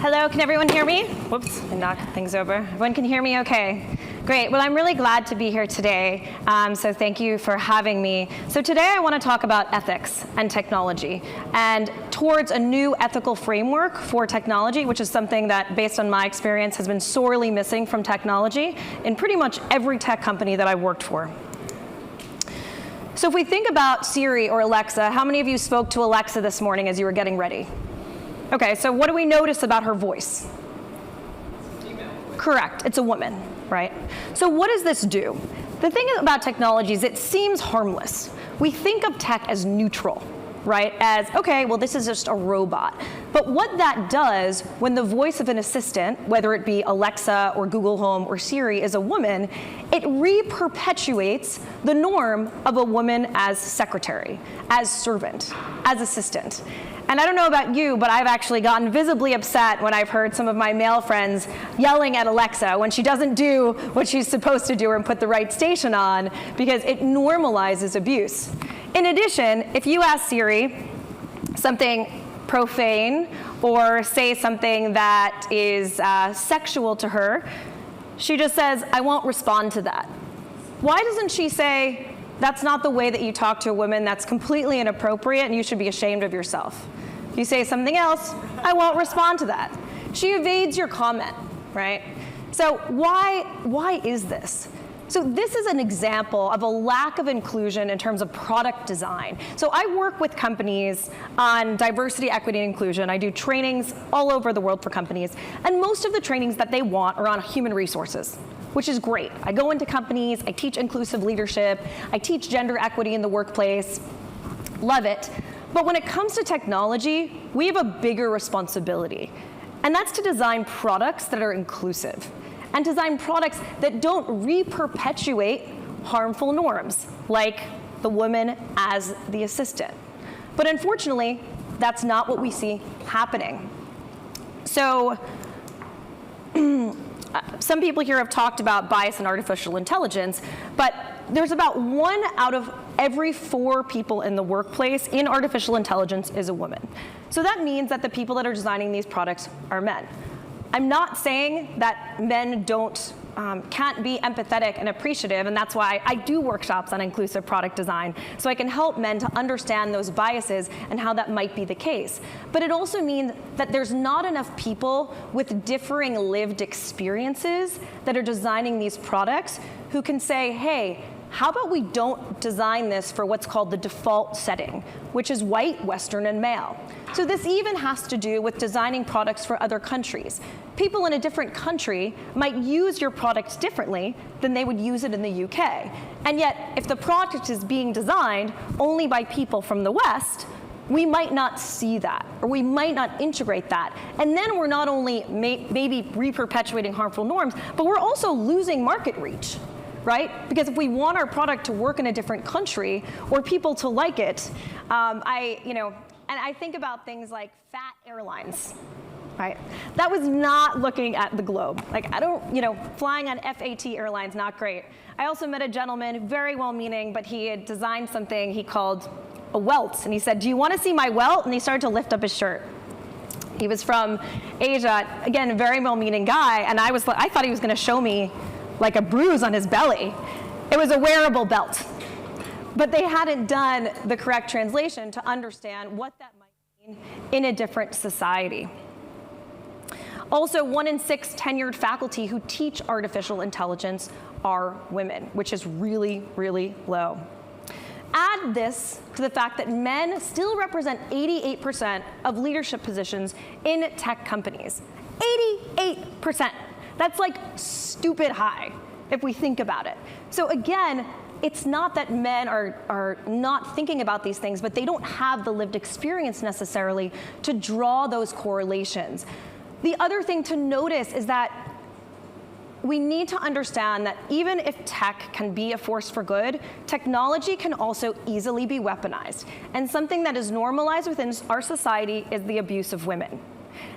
Hello, can everyone hear me? Whoops, I knocked things over. Everyone can hear me okay? Great, well, I'm really glad to be here today, so thank you for having me. So today I want to talk about ethics and technology, and towards a new ethical framework for technology, which is something that, based on my experience, has been sorely missing from technology in pretty much every tech company that I've worked for. So if we think about Siri or Alexa, how many of you spoke to Alexa this morning as you were getting ready? Okay, so what do we notice about her voice? Female. Correct, it's a woman, right? So what does this do? The thing about technology is it seems harmless. We think of tech as neutral, right? As, okay, well, this is just a robot. But what that does when the voice of an assistant, whether it be Alexa or Google Home or Siri, is a woman, it re-perpetuates the norm of a woman as secretary, as servant, as assistant. And I don't know about you, but I've actually gotten visibly upset when I've heard some of my male friends yelling at Alexa when she doesn't do what she's supposed to do or put the right station on, because it normalizes abuse. In addition, if you ask Siri something profane or say something that is sexual to her, she just says, I won't respond to that. Why doesn't she say, that's not the way that you talk to a woman, that's completely inappropriate and you should be ashamed of yourself? If you say something else, I won't respond to that. She evades your comment, right? So why is this? So this is an example of a lack of inclusion in terms of product design. So I work with companies on diversity, equity, and inclusion. I do trainings all over the world for companies, and most of the trainings that they want are on human resources, which is great. I go into companies, I teach inclusive leadership, I teach gender equity in the workplace, love it. But when it comes to technology, we have a bigger responsibility, and that's to design products that are inclusive, and design products that don't re-perpetuate harmful norms, like the woman as the assistant. But unfortunately, that's not what we see happening. So, some people here have talked about bias in artificial intelligence, but there's about 1 out of every 4 people in the workplace in artificial intelligence is a woman. So that means that the people that are designing these products are men. I'm not saying that men can't be empathetic and appreciative, and that's why I do workshops on inclusive product design, so I can help men to understand those biases and how that might be the case. But it also means that there's not enough people with differing lived experiences that are designing these products who can say, hey, how about we don't design this for what's called the default setting, which is white, Western, and male. So this even has to do with designing products for other countries. People in a different country might use your product differently than they would use it in the UK. And yet, if the product is being designed only by people from the West, we might not see that, or we might not integrate that. And then we're not only maybe re-perpetuating harmful norms, but we're also losing market reach, right? Because if we want our product to work in a different country or people to like it, and I think about things like fat airlines, right? That was not looking at the globe. Like, flying on FAT airlines, not great. I also met a gentleman, very well-meaning, but he had designed something he called a welt. And he said, do you want to see my welt? And he started to lift up his shirt. He was from Asia, again, a very well-meaning guy, and I thought he was going to show me like a bruise on his belly. It was a wearable belt. But they hadn't done the correct translation to understand what that might mean in a different society. Also, 1 in 6 tenured faculty who teach artificial intelligence are women, which is really, really low. Add this to the fact that men still represent 88% of leadership positions in tech companies. 88%. That's like stupid high if we think about it. So again, it's not that men are not thinking about these things, but they don't have the lived experience necessarily to draw those correlations. The other thing to notice is that we need to understand that even if tech can be a force for good, technology can also easily be weaponized. And something that is normalized within our society is the abuse of women.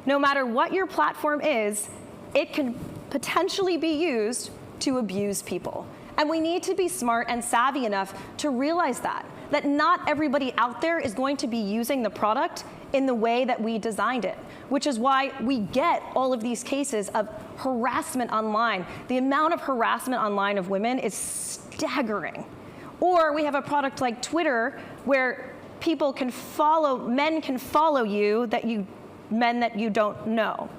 No matter what your platform is, it can potentially be used to abuse people. And we need to be smart and savvy enough to realize that. that not everybody out there is going to be using the product in the way that we designed it, which is why we get all of these cases of harassment online. The amount of harassment online of women is staggering. Or we have a product like Twitter where people can follow, men can follow you, men that you don't know.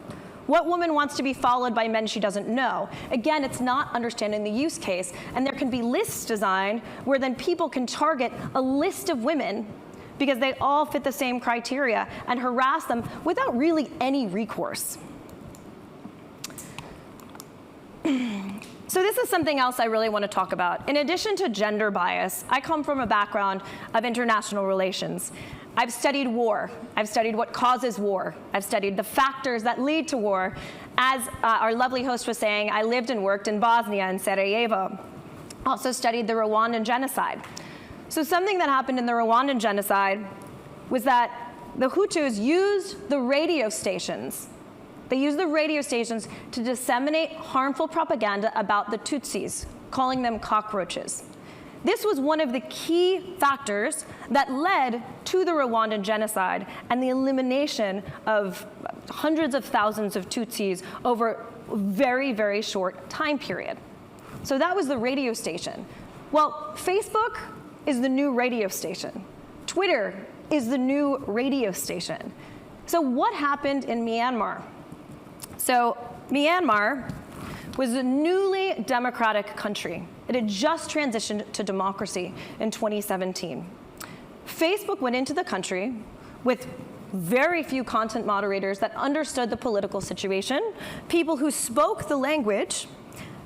What woman wants to be followed by men she doesn't know? Again, it's not understanding the use case, and there can be lists designed where then people can target a list of women because they all fit the same criteria and harass them without really any recourse. So this is something else I really want to talk about. In addition to gender bias, I come from a background of international relations. I've studied war. I've studied what causes war. I've studied the factors that lead to war. As our lovely host was saying, I lived and worked in Bosnia and Sarajevo. Also studied the Rwandan genocide. So something that happened in the Rwandan genocide was that the Hutus used the radio stations. They used the radio stations to disseminate harmful propaganda about the Tutsis, calling them cockroaches. This was one of the key factors that led to the Rwandan genocide and the elimination of hundreds of thousands of Tutsis over a very, very short time period. So that was the radio station. Well, Facebook is the new radio station. Twitter is the new radio station. So what happened in Myanmar? So Myanmar was a newly democratic country. It had just transitioned to democracy in 2017. Facebook went into the country with very few content moderators that understood the political situation, people who spoke the language,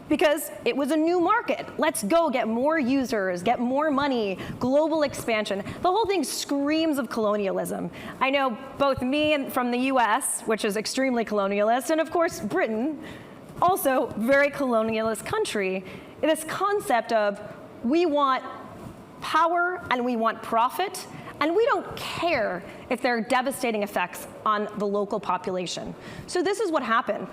because it was a new market. Let's go get more users, get more money, global expansion. The whole thing screams of colonialism. I know both me and from the US, which is extremely colonialist, and of course Britain, also very colonialist country, this concept of we want power and we want profit, and we don't care if there are devastating effects on the local population. So this is what happened.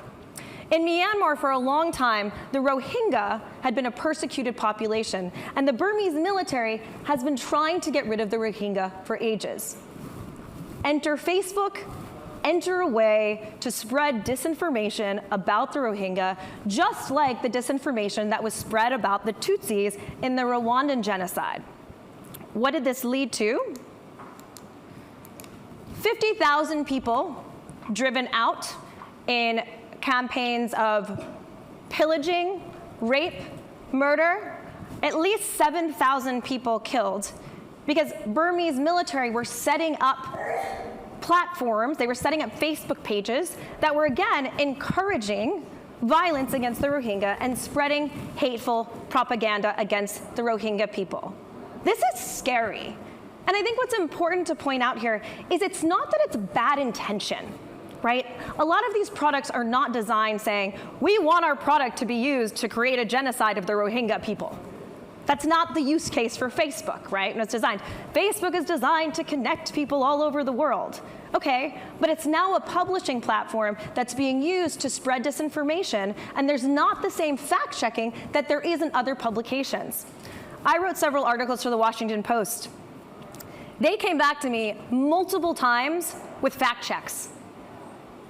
In Myanmar, for a long time, the Rohingya had been a persecuted population, and the Burmese military has been trying to get rid of the Rohingya for ages. Enter Facebook, enter a way to spread disinformation about the Rohingya, just like the disinformation that was spread about the Tutsis in the Rwandan genocide. What did this lead to? 50,000 people driven out in campaigns of pillaging, rape, murder, at least 7,000 people killed, because Burmese military were setting up platforms, they were setting up Facebook pages that were, again, encouraging violence against the Rohingya and spreading hateful propaganda against the Rohingya people. This is scary. And I think what's important to point out here is it's not that it's bad intention, right? A lot of these products are not designed saying, we want our product to be used to create a genocide of the Rohingya people. That's not the use case for Facebook, right? And it's designed. Facebook is designed to connect people all over the world. Okay, but it's now a publishing platform that's being used to spread disinformation, and there's not the same fact checking that there is in other publications. I wrote several articles for the Washington Post. They came back to me multiple times with fact checks,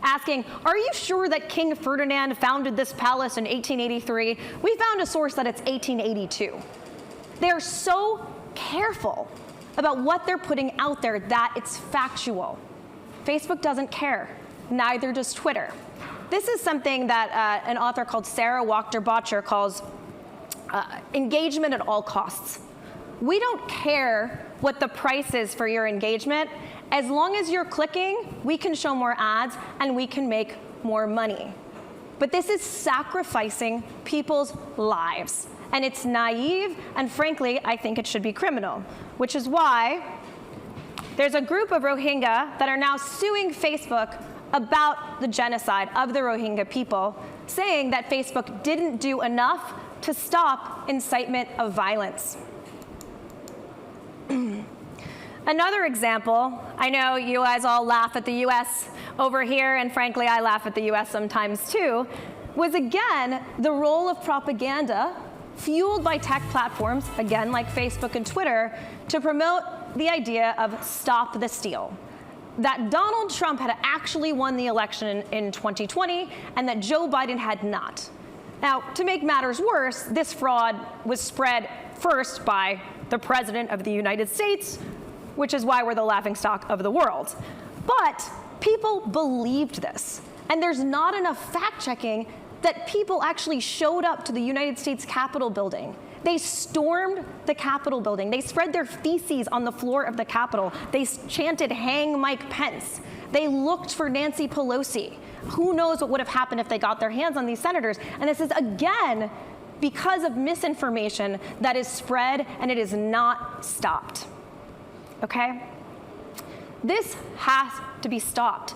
asking, are you sure that King Ferdinand founded this palace in 1883? We found a source that it's 1882. They're so careful about what they're putting out there that it's factual. Facebook doesn't care, neither does Twitter. This is something that an author called Sarah Wachter-Bottcher calls engagement at all costs. We don't care what the price is for your engagement. As long as you're clicking, we can show more ads and we can make more money. But this is sacrificing people's lives. And it's naive, and frankly, I think it should be criminal, which is why there's a group of Rohingya that are now suing Facebook about the genocide of the Rohingya people, saying that Facebook didn't do enough to stop incitement of violence. Another example, I know you guys all laugh at the US over here, and frankly, I laugh at the US sometimes too, was again the role of propaganda fueled by tech platforms, again, like Facebook and Twitter, to promote the idea of stop the steal. That Donald Trump had actually won the election in 2020 and that Joe Biden had not. Now, to make matters worse, this fraud was spread first by the President of the United States, which is why we're the laughingstock of the world. But people believed this, and there's not enough fact-checking that people actually showed up to the United States Capitol building. They stormed the Capitol building. They spread their feces on the floor of the Capitol. They chanted, "Hang Mike Pence." They looked for Nancy Pelosi. Who knows what would have happened if they got their hands on these senators? And this is, again, because of misinformation that is spread and it is not stopped. Okay? This has to be stopped.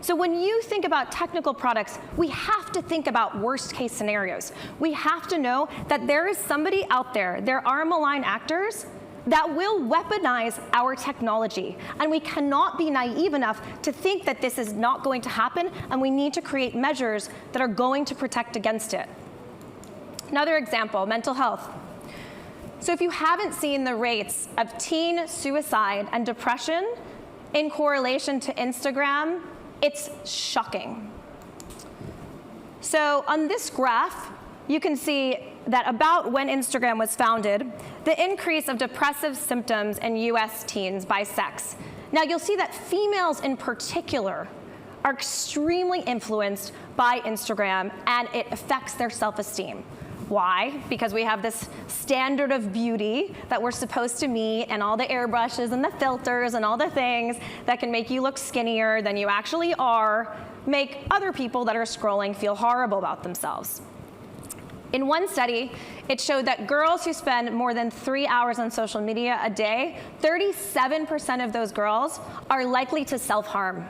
So when you think about technical products, we have to think about worst case scenarios. We have to know that there is somebody out there, there are malign actors that will weaponize our technology. And we cannot be naive enough to think that this is not going to happen, and we need to create measures that are going to protect against it. Another example, mental health. So if you haven't seen the rates of teen suicide and depression in correlation to Instagram, it's shocking. So on this graph, you can see that about when Instagram was founded, the increase of depressive symptoms in US teens by sex. Now you'll see that females in particular are extremely influenced by Instagram, and it affects their self-esteem. Why? Because we have this standard of beauty that we're supposed to meet, and all the airbrushes and the filters and all the things that can make you look skinnier than you actually are, make other people that are scrolling feel horrible about themselves. In one study, it showed that girls who spend more than 3 hours on social media a day, 37% of those girls are likely to self-harm.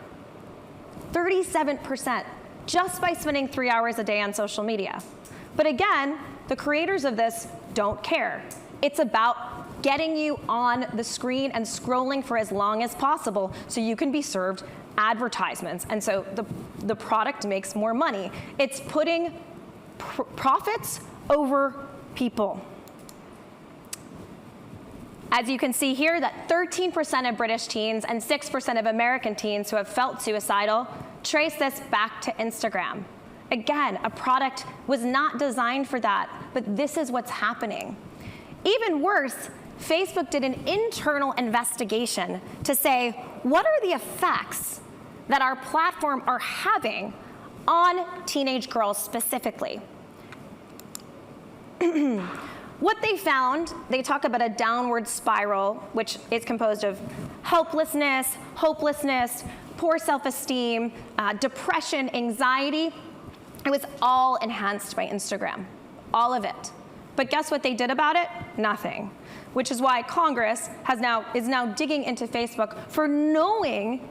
37%, just by spending 3 hours a day on social media. But again, the creators of this don't care. It's about getting you on the screen and scrolling for as long as possible so you can be served advertisements. And so the product makes more money. It's putting profits over people. As you can see here, that 13% of British teens and 6% of American teens who have felt suicidal trace this back to Instagram. Again, a product was not designed for that, but this is what's happening. Even worse, Facebook did an internal investigation to say, what are the effects that our platform are having on teenage girls specifically? What they found, they talk about a downward spiral, which is composed of helplessness, hopelessness, poor self-esteem, depression, anxiety. It was all enhanced by Instagram, all of it. But guess what they did about it? Nothing. Which is why Congress is now digging into Facebook for knowing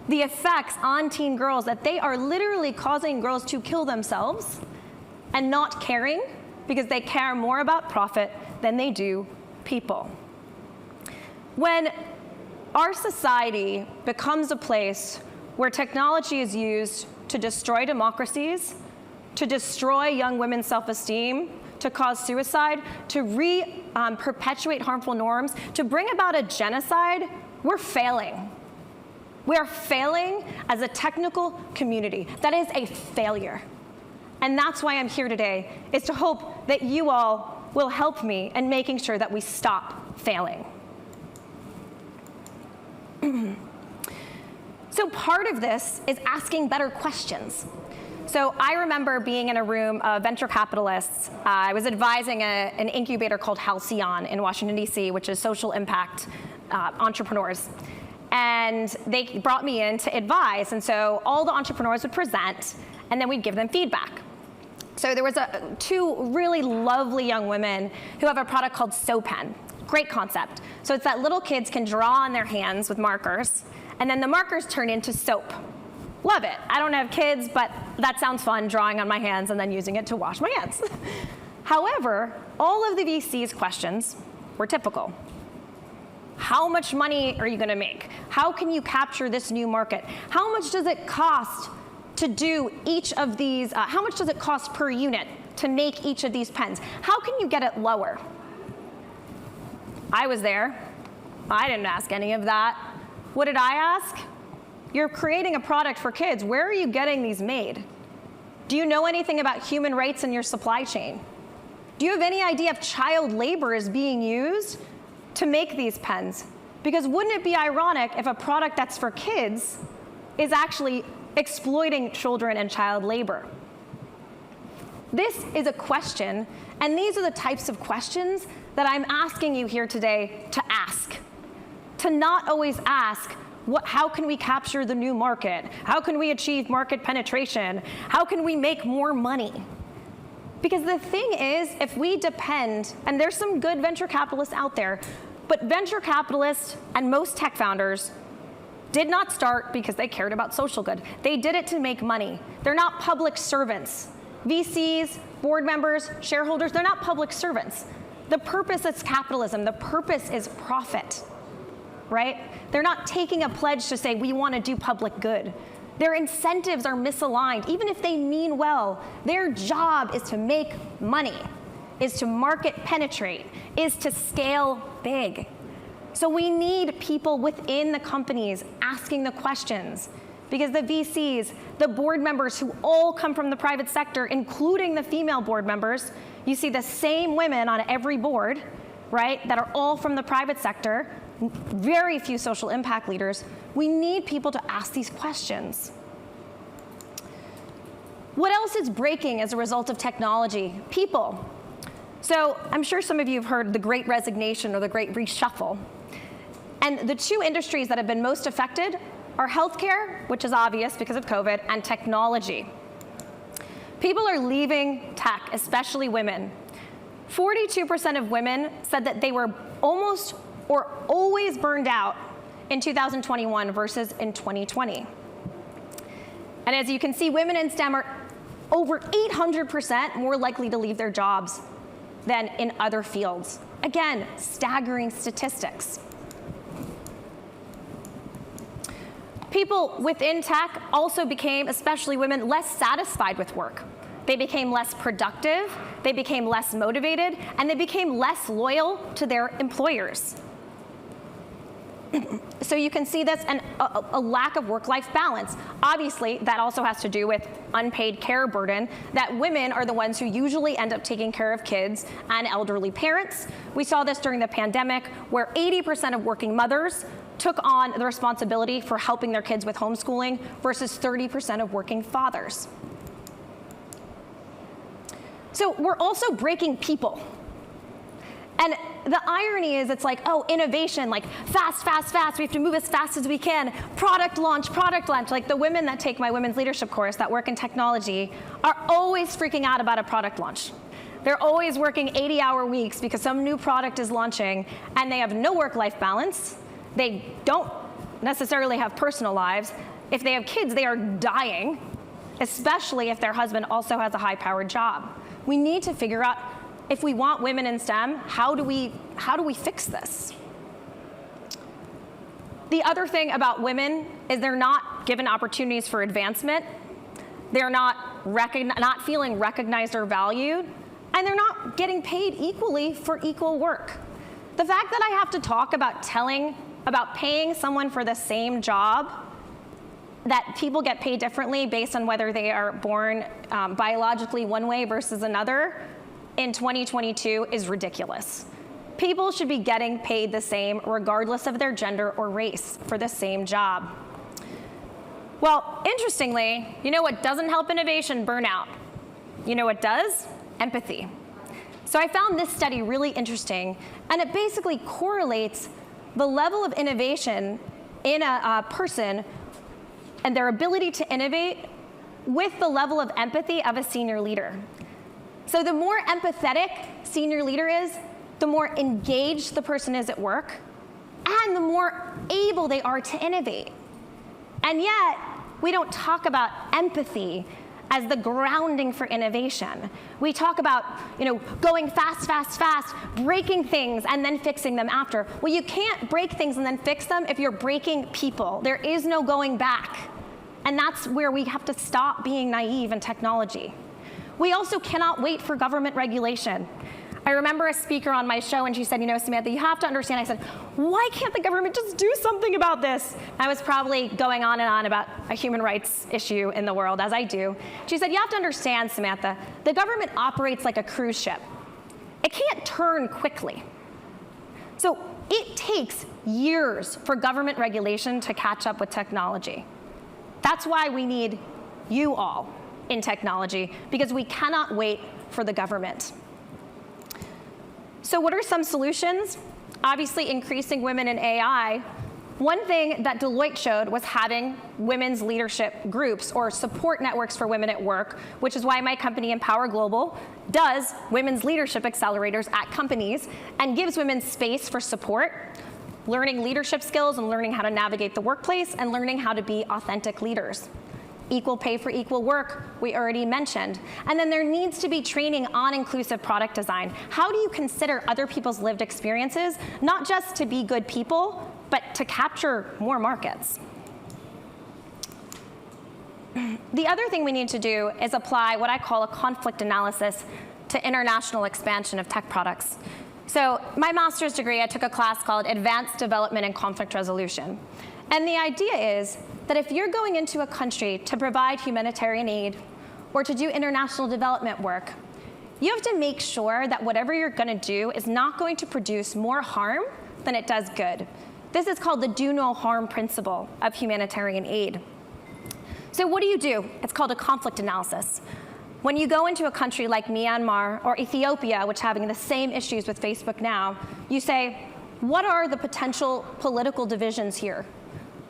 the effects on teen girls, that they are literally causing girls to kill themselves and not caring, because they care more about profit than they do people. When our society becomes a place where technology is used to destroy democracies, to destroy young women's self-esteem, to cause suicide, to perpetuate harmful norms, to bring about a genocide, we're failing. We are failing as a technical community. That is a failure. And that's why I'm here today, is to hope that you all will help me in making sure that we stop failing. So part of this is asking better questions. So I remember being in a room of venture capitalists. I was advising an incubator called Halcyon in Washington, D.C., which is social impact entrepreneurs. And they brought me in to advise. And so all the entrepreneurs would present, and then we'd give them feedback. So there was two really lovely young women who have a product called SoPen. Great concept. So it's that little kids can draw on their hands with markers, and then the markers turn into soap. Love it. I don't have kids, but that sounds fun, drawing on my hands and then using it to wash my hands. However, all of the VC's questions were typical. How much money are you going to make? How can you capture this new market? How much does it cost to do each of these, how much does it cost per unit to make each of these pens? How can you get it lower? I was there. I didn't ask any of that. What did I ask? You're creating a product for kids. Where are you getting these made? Do you know anything about human rights in your supply chain? Do you have any idea if child labor is being used to make these pens? Because wouldn't it be ironic if a product that's for kids is actually exploiting children and child labor? This is a question, and these are the types of questions that I'm asking you here today to ask. To not always ask, how can we capture the new market? How can we achieve market penetration? How can we make more money? Because the thing is, if we depend, and there's some good venture capitalists out there, but venture capitalists and most tech founders did not start because they cared about social good. They did it to make money. They're not public servants. VCs, board members, shareholders, they're not public servants. The purpose is capitalism. The purpose is profit, right? They're not taking a pledge to say, we want to do public good. Their incentives are misaligned. Even if they mean well, their job is to make money, is to market penetrate, is to scale big. So we need people within the companies asking the questions, because the VCs, the board members who all come from the private sector, including the female board members, you see the same women on every board, right, that are all from the private sector, very few social impact leaders. We need people to ask these questions. What else is breaking as a result of technology? People. So I'm sure some of you have heard the Great Resignation or the Great Reshuffle. And the two industries that have been most affected are healthcare, which is obvious because of COVID, and technology. People are leaving tech, especially women. 42% of women said that they were almost or always burned out in 2021 versus in 2020. And as you can see, women in STEM are over 800% more likely to leave their jobs than in other fields. Again, staggering statistics. People within tech also became, especially women, less satisfied with work. They became less productive, they became less motivated, and they became less loyal to their employers. So you can see this, and a lack of work-life balance. Obviously, that also has to do with unpaid care burden, that women are the ones who usually end up taking care of kids and elderly parents. We saw this during the pandemic, where 80% of working mothers took on the responsibility for helping their kids with homeschooling versus 30% of working fathers. So we're also breaking people. And the irony is, it's like, oh, innovation, like fast, fast, fast. We have to move as fast as we can. Product launch, product launch. Like the women that take my women's leadership course that work in technology are always freaking out about a product launch. They're always working 80-hour weeks because some new product is launching, and they have no work-life balance. They don't necessarily have personal lives. If they have kids, they are dying, especially if their husband also has a high-powered job. We need to figure out, if we want women in STEM, how do we fix this? The other thing about women is they're not given opportunities for advancement. They're not feeling recognized or valued, and they're not getting paid equally for equal work. The fact that I have to talk about paying someone for the same job, that people get paid differently based on whether they are born biologically one way versus another in 2022 is ridiculous. People should be getting paid the same regardless of their gender or race for the same job. Well, interestingly, you know what doesn't help innovation? Burnout. You know what does? Empathy. So I found this study really interesting, and it basically correlates the level of innovation in a person and their ability to innovate with the level of empathy of a senior leader. So the more empathetic senior leader is, the more engaged the person is at work, and the more able they are to innovate. And yet, we don't talk about empathy as the grounding for innovation. We talk about, going fast, fast, fast, breaking things and then fixing them after. Well, you can't break things and then fix them if you're breaking people. There is no going back. And that's where we have to stop being naive in technology. We also cannot wait for government regulation. I remember a speaker on my show, and she said, Samantha, you have to understand. I said, why can't the government just do something about this? I was probably going on and on about a human rights issue in the world, as I do. She said, you have to understand, Samantha, the government operates like a cruise ship. It can't turn quickly. So it takes years for government regulation to catch up with technology. That's why we need you all in technology, because we cannot wait for the government. So what are some solutions? Obviously, increasing women in AI. One thing that Deloitte showed was having women's leadership groups or support networks for women at work, which is why my company, Empower Global, does women's leadership accelerators at companies and gives women space for support, learning leadership skills and learning how to navigate the workplace and learning how to be authentic leaders. Equal pay for equal work, we already mentioned. And then there needs to be training on inclusive product design. How do you consider other people's lived experiences, not just to be good people, but to capture more markets? The other thing we need to do is apply what I call a conflict analysis to international expansion of tech products. So my master's degree, I took a class called Advanced Development and Conflict Resolution. And the idea is that if you're going into a country to provide humanitarian aid or to do international development work, you have to make sure that whatever you're going to do is not going to produce more harm than it does good. This is called the do no harm principle of humanitarian aid. So what do? It's called a conflict analysis. When you go into a country like Myanmar or Ethiopia, which are having the same issues with Facebook now, you say, what are the potential political divisions here?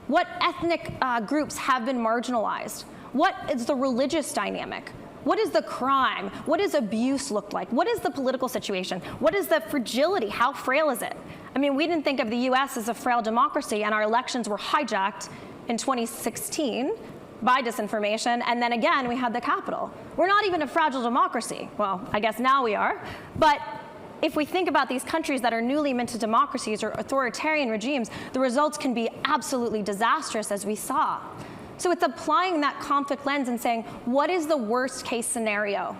What ethnic groups have been marginalized? What is the religious dynamic? What is the crime? What does abuse look like? What is the political situation? What is the fragility? How frail is it? I mean, we didn't think of the US as a frail democracy, and our elections were hijacked in 2016 by disinformation, and then again, we had the Capitol. We're not even a fragile democracy. Well, I guess now we are, but if we think about these countries that are newly minted democracies or authoritarian regimes, the results can be absolutely disastrous, as we saw. So it's applying that conflict lens and saying, what is the worst case scenario?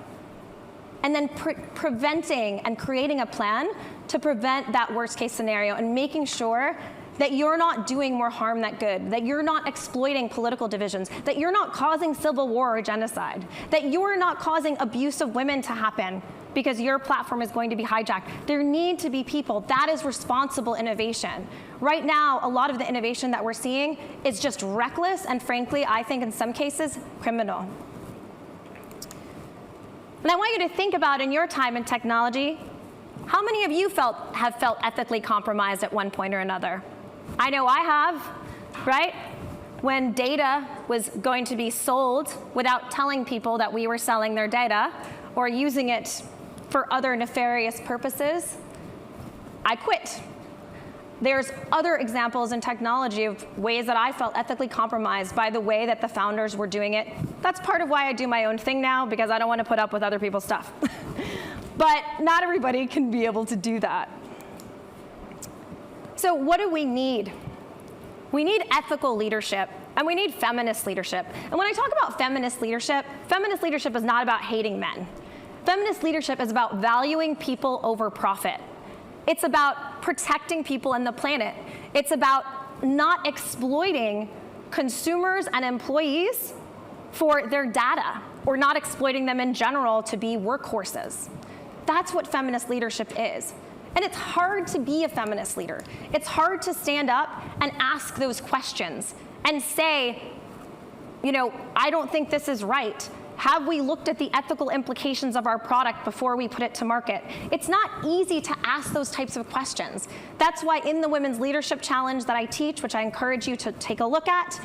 And then preventing and creating a plan to prevent that worst case scenario and making sure that you're not doing more harm than good, that you're not exploiting political divisions, that you're not causing civil war or genocide, that you're not causing abuse of women to happen because your platform is going to be hijacked. There need to be people. That is responsible innovation. Right now, a lot of the innovation that we're seeing is just reckless and, frankly, I think in some cases, criminal. And I want you to think about, in your time in technology, how many of you have felt ethically compromised at one point or another? I know I have, right? When data was going to be sold without telling people that we were selling their data or using it for other nefarious purposes, I quit. There's other examples in technology of ways that I felt ethically compromised by the way that the founders were doing it. That's part of why I do my own thing now, because I don't want to put up with other people's stuff. But not everybody can be able to do that. So what do we need? We need ethical leadership, and we need feminist leadership. And when I talk about feminist leadership is not about hating men. Feminist leadership is about valuing people over profit. It's about protecting people and the planet. It's about not exploiting consumers and employees for their data, or not exploiting them in general to be workhorses. That's what feminist leadership is. And it's hard to be a feminist leader. It's hard to stand up and ask those questions and say, I don't think this is right. Have we looked at the ethical implications of our product before we put it to market? It's not easy to ask those types of questions. That's why in the Women's Leadership Challenge that I teach, which I encourage you to take a look at,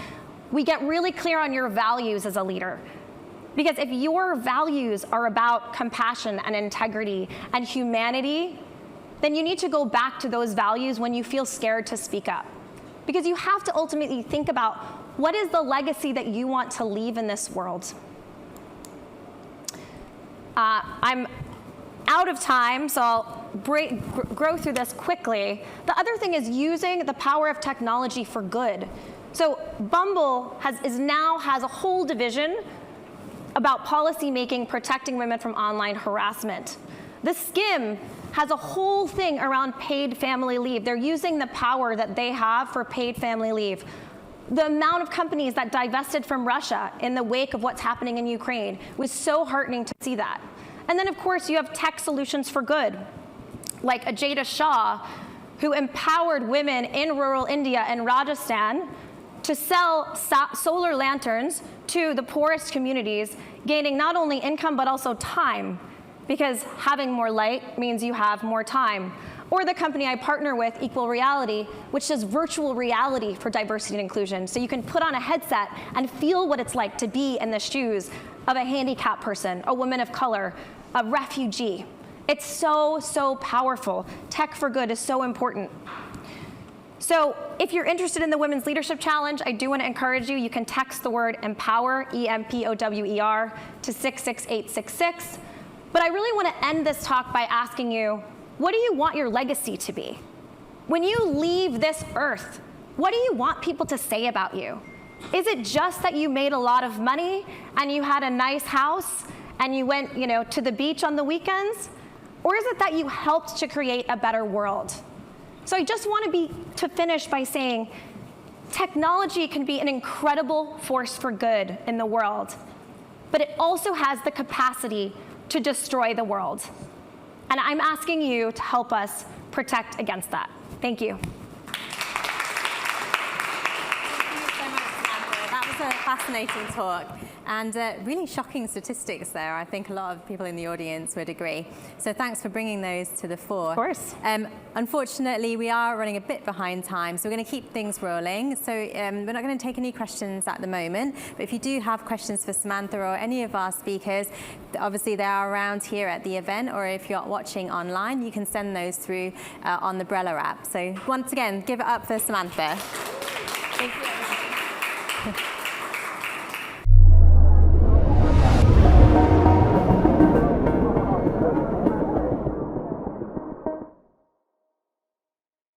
we get really clear on your values as a leader. Because if your values are about compassion and integrity and humanity, then you need to go back to those values when you feel scared to speak up. Because you have to ultimately think about, what is the legacy that you want to leave in this world? I'm out of time, so I'll go through this quickly. The other thing is using the power of technology for good. So Bumble now has a whole division about policy making protecting women from online harassment. The Skim has a whole thing around paid family leave. They're using the power that they have for paid family leave. The amount of companies that divested from Russia in the wake of what's happening in Ukraine was so heartening to see that. And then, of course, you have tech solutions for good, like Ajita Shah, who empowered women in rural India and Rajasthan to sell solar lanterns to the poorest communities, gaining not only income but also time, because having more light means you have more time. Or the company I partner with, Equal Reality, which does virtual reality for diversity and inclusion. So you can put on a headset and feel what it's like to be in the shoes of a handicapped person, a woman of color, a refugee. It's so, so powerful. Tech for good is so important. So if you're interested in the Women's Leadership Challenge, I do want to encourage you. You can text the word EMPOWER, EMPOWER, to 66866. But I really want to end this talk by asking you, what do you want your legacy to be? When you leave this earth, what do you want people to say about you? Is it just that you made a lot of money and you had a nice house and you went, to the beach on the weekends? Or is it that you helped to create a better world? So I just want to finish by saying technology can be an incredible force for good in the world, but it also has the capacity to destroy the world. And I'm asking you to help us protect against that. Thank you. Thank you so much, Samantha. That was a fascinating talk. And really shocking statistics there. I think a lot of people in the audience would agree. So thanks for bringing those to the fore. Of course. Unfortunately, we are running a bit behind time, so we're going to keep things rolling. So we're not going to take any questions at the moment. But if you do have questions for Samantha or any of our speakers, obviously they are around here at the event, or if you're watching online, you can send those through on the Brella app. So once again, give it up for Samantha. Thank you.